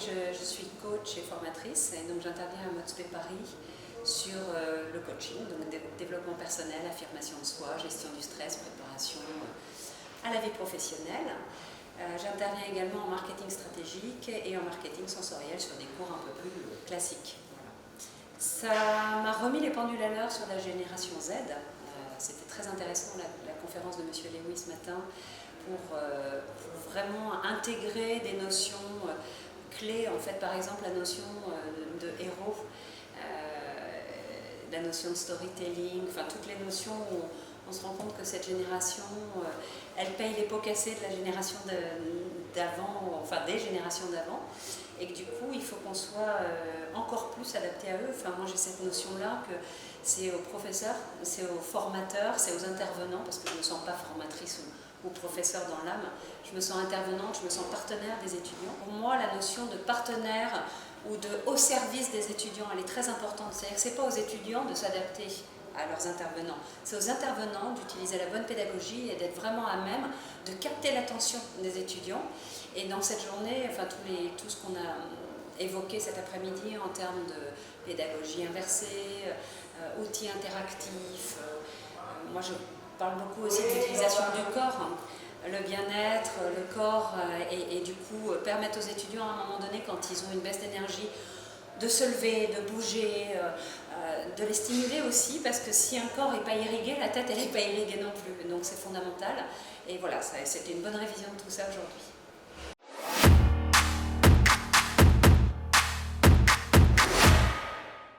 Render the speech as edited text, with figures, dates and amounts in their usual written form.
et je suis coach et formatrice, et donc j'interviens à Modspé Paris sur le coaching, donc développement personnel, affirmation de soi, gestion du stress, préparation à la vie professionnelle. J'interviens également en marketing stratégique et en marketing sensoriel sur des cours un peu plus classiques. Voilà. Ça m'a remis les pendules à l'heure sur la génération Z. C'était très intéressant la conférence de M. Lewis ce matin pour vraiment intégrer des notions clés, en fait, par exemple la notion de héros, la notion de storytelling, enfin toutes les notions où on se rend compte que cette génération, elle paye les pots cassés de la génération d'avant, enfin des générations d'avant, et que du coup il faut qu'on soit encore plus adapté à eux. Enfin moi j'ai cette notion-là que c'est aux professeurs, c'est aux formateurs, c'est aux intervenants, parce que je ne me sens pas formatrice ou professeur dans l'âme, je me sens intervenante, je me sens partenaire des étudiants. Pour moi la notion de partenaire ou au service des étudiants, elle est très importante. C'est-à-dire que ce n'est pas aux étudiants de s'adapter à leurs intervenants, c'est aux intervenants d'utiliser la bonne pédagogie et d'être vraiment à même de capter l'attention des étudiants. Et dans cette journée, enfin tout ce qu'on a évoqué cet après-midi en termes de pédagogie inversée, outils interactifs, moi je parle beaucoup aussi de l'utilisation du corps, le bien-être, le corps, et du coup permettre aux étudiants à un moment donné, quand ils ont une baisse d'énergie, de se lever, de bouger, de les stimuler aussi, parce que si un corps n'est pas irrigué, la tête elle n'est pas irriguée non plus, donc c'est fondamental. Et voilà, c'était une bonne révision de tout ça aujourd'hui.